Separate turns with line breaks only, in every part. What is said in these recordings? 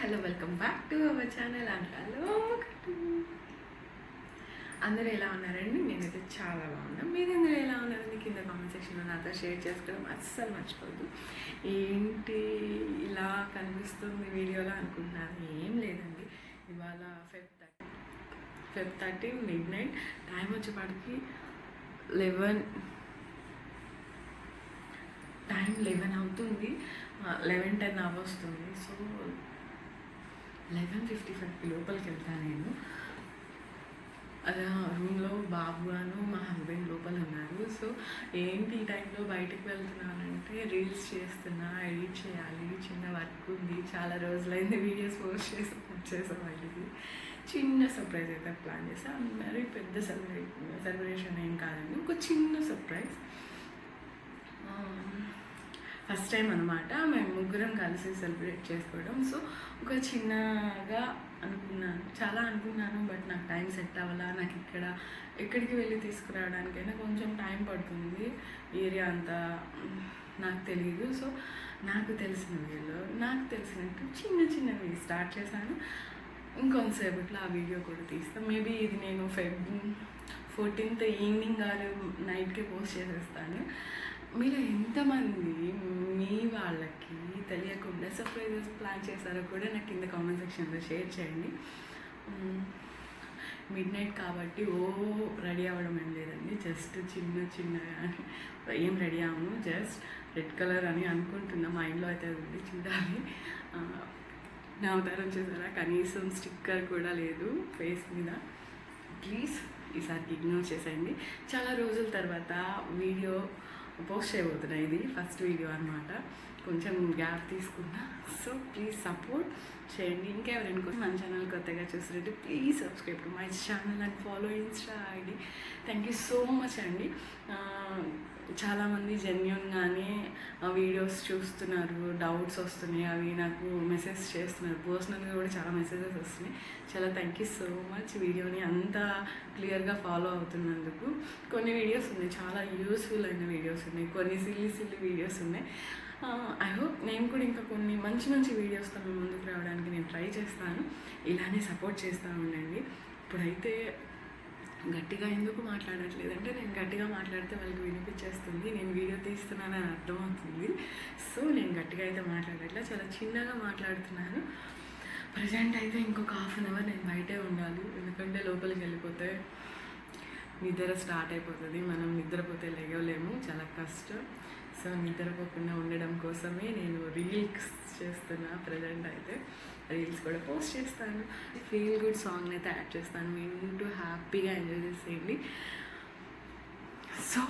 Hello welcome back to our channel అండ్రాలో. అందరూ ఎలా ఉన్నారండి? నేనైతే చాలా బాగున్నాను. మీరందరూ ఎలా ఉన్నారండి? కింద కామెంట్ సెక్షన్లో నాతో షేర్ చేసుకోవడం అస్సలు మర్చిపోద్దు. ఏంటి ఇలా కనిపిస్తుంది వీడియోలో అనుకుంటున్నాను? ఏం లేదండి, ఇవాళ ఫెబ్ 13 మిడ్ నైట్, టైం వచ్చేపాటికి 11 అవుతుంది. 11:10 అవ్వస్తుంది. సో 11:55 లోపలికి వెళ్తాను నేను. అలా రూమ్లో బాబు అను మా హస్బెండ్ లోపల ఉన్నారు. సో ఏంటి ఈ టైంలో బయటకు వెళ్తున్నానంటే రీల్స్ చేస్తున్నా, ఎడిట్ చేయాలి, చిన్న వర్క్ ఉంది. చాలా రోజులైంది వీడియోస్ పోస్ట్ చేసాం బయటికి. చిన్న సర్ప్రైజ్ అయితే ప్లాన్ చేసాం. మరి పెద్ద సెలబ్రేషన్ ఏం కాదండి, ఒక చిన్న సర్ప్రైజ్. ఫస్ట్ టైం అనమాట మేము ముగ్గురం కలిసి సెలబ్రేట్ చేసుకోవడం. సో ఒక చిన్నగా చాలా అనుకున్నాను, బట్ నాకు టైం సెట్ అవ్వాలా. నాకు ఎక్కడికి వెళ్ళి తీసుకురావడానికైనా కొంచెం టైం పడుతుంది. ఏరియా అంతా నాకు తెలియదు. సో నాకు తెలిసినట్టు చిన్నవి స్టార్ట్ చేశాను. ఇంకొంతసేపట్లో ఆ వీడియో కూడా తీస్తాను. మేబీ ఇది నేను Feb 14th ఈవినింగ్ ఆర్ నైట్కే పోస్ట్ చేసేస్తాను. మీరు ఎంతమంది మీ వాళ్ళకి తెలియకుండా సర్ప్రైజెస్ ప్లాన్ చేశారో కూడా నాకు కింద కామెంట్ సెక్షన్లో షేర్ చేయండి. మిడ్ నైట్ కాబట్టి రెడీ అవ్వడం ఏం లేదండి, జస్ట్ చిన్నగా ఏం రెడీ అవ్వను. జస్ట్ రెడ్ కలర్ అని అనుకుంటున్నా, మైండ్లో అయితే ఉంది, చూడాలి. నా అవతారం చూసారా, కనీసం స్టిక్కర్ కూడా లేదు ఫేస్ మీద. ప్లీజ్ ఈసారికి ఇగ్నోర్ చేసేయండి. చాలా రోజుల తర్వాత వీడియో పోస్ట్ చేయబోతున్నా. ఇది ఫస్ట్ వీడియో అనమాట, కొంచెం గ్యాప్ తీసుకున్నా. సో ప్లీజ్ సపోర్ట్ చేయండి. ఇంకెవరైనా కూడా మన ఛానల్ కొత్తగా చూసినట్టు please subscribe to my channel and follow Insta ID. Thank you so much అండి. చాలామంది జెన్యూన్గానే వీడియోస్ చూస్తున్నారు, డౌట్స్ వస్తున్నాయి, అవి నాకు మెసేజ్ చేస్తున్నారు. పర్సనల్గా కూడా చాలా మెసేజెస్ వస్తున్నాయి. చాలా థ్యాంక్ యూ సో మచ్ వీడియోని అంత క్లియర్గా ఫాలో అవుతున్నందుకు. కొన్ని వీడియోస్ ఉన్నాయి, చాలా యూస్ఫుల్ అయిన వీడియోస్ ఉన్నాయి, కొన్ని సిల్లీ వీడియోస్ ఉన్నాయి. ఐ హోప్ నేను కూడా ఇంకా కొన్ని మంచి వీడియోస్తో మేము ముందుకు రావడానికి నేను ట్రై చేస్తాను. ఇలానే సపోర్ట్ చేస్తూ ఉండండి. ఇప్పుడైతే గట్టిగా ఎందుకు మాట్లాడట్లేదంటే, నేను గట్టిగా మాట్లాడితే వాళ్ళకి వినిపించేస్తుంది, నేను వీడియో తీస్తున్నానని అర్థమవుతుంది. సో నేను గట్టిగా అయితే మాట్లాడట్లే, చాలా చిన్నగా మాట్లాడుతున్నాను. ప్రజెంట్ అయితే ఇంకొక హాఫ్ అన్ అవర్ నేను బయటే ఉండాలి, ఎందుకంటే లోపలికి వెళ్ళిపోతే నిద్ర స్టార్ట్ అయిపోతుంది. మనం నిద్రపోతే లేగలేము, చాలా కష్టం. సో నిద్రపోకుండా ఉండడం కోసమే నేను రీల్స్ చేస్తున్నా. ప్రజెంట్ అయితే రీల్స్ కూడా పోస్ట్ చేస్తాను. ఫీల్ గుడ్ సాంగ్ అయితే యాడ్ చేస్తాను, వింటూ హ్యాపీగా ఎంజాయ్ చేసేయండి. సో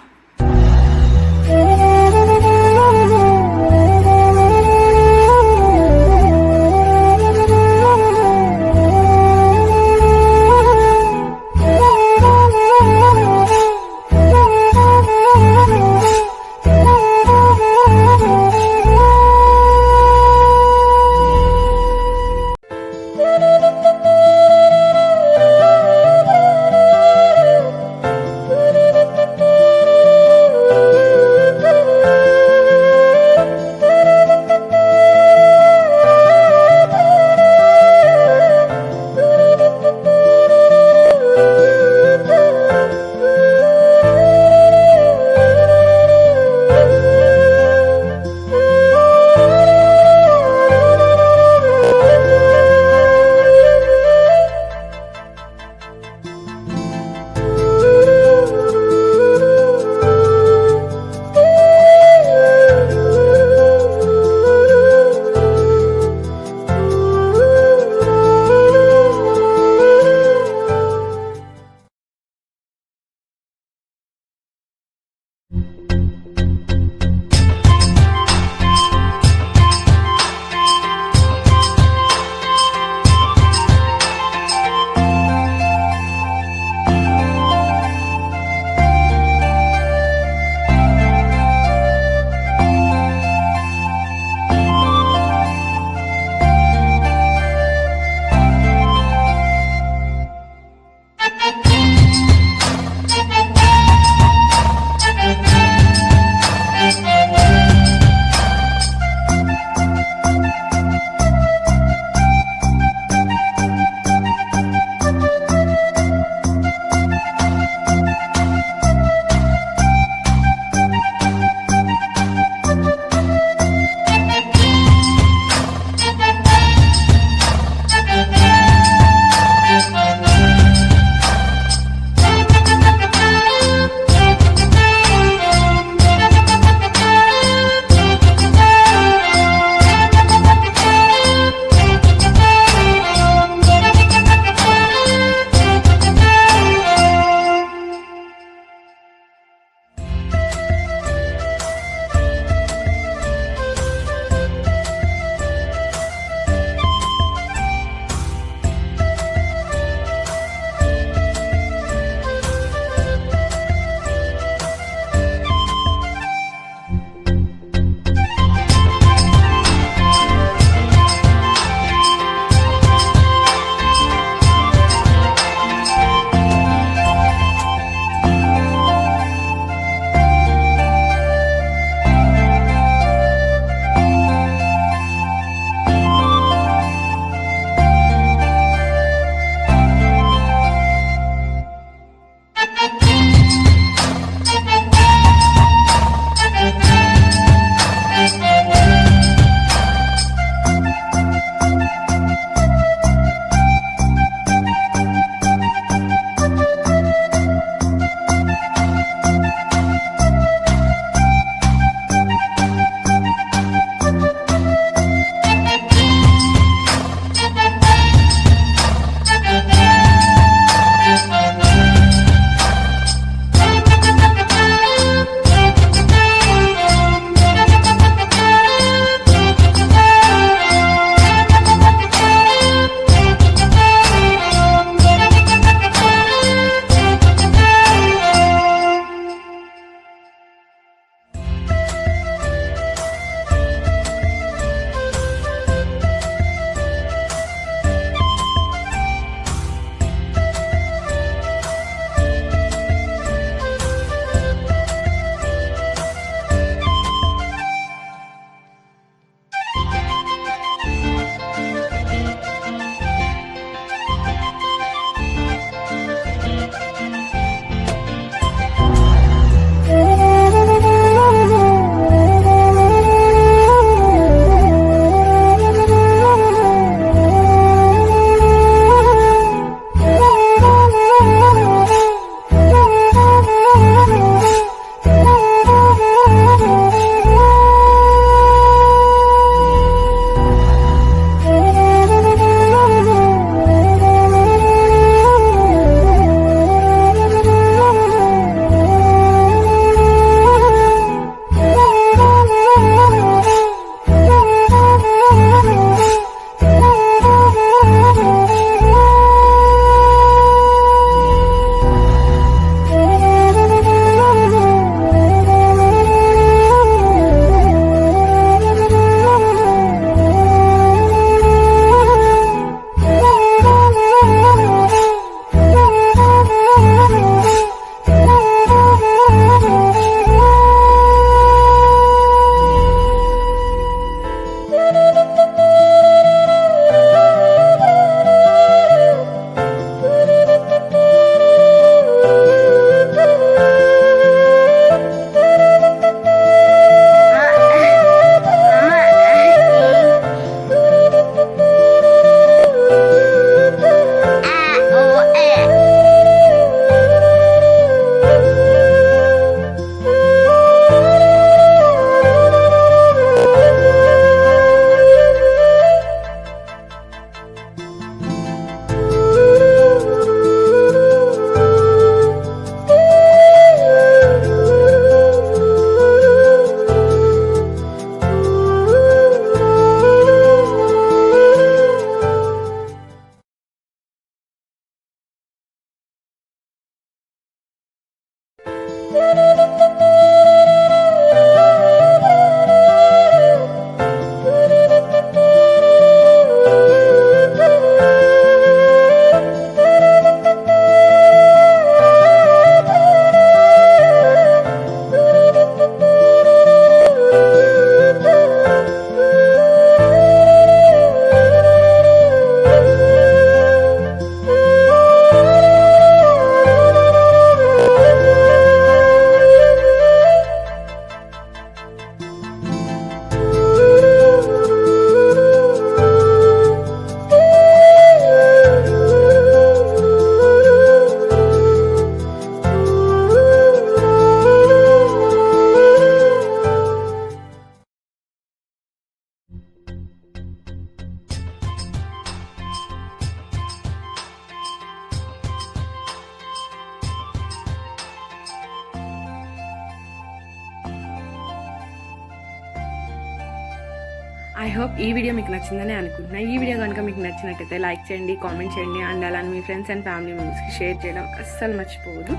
ఐ హోప్ ఈ వీడియో మీకు నచ్చిందని అనుకుంటున్నా. ఈ వీడియో కనుక మీకు నచ్చినట్టయితే లైక్ చేయండి, కామెంట్ చేయండి, అండ్ అలానే మీ ఫ్రెండ్స్ అండ్ ఫ్యామిలీ మెంబర్స్కి షేర్ చేయడం అస్సలు మర్చిపోవద్దు.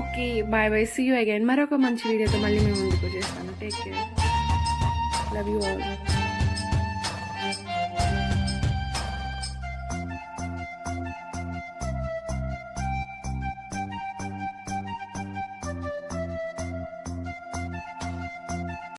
Okay, bye bye, see you again. మరొక మంచి వీడియోతో మళ్ళీ మేము ముందుకు వచ్చేస్తాను. Take care, love you all.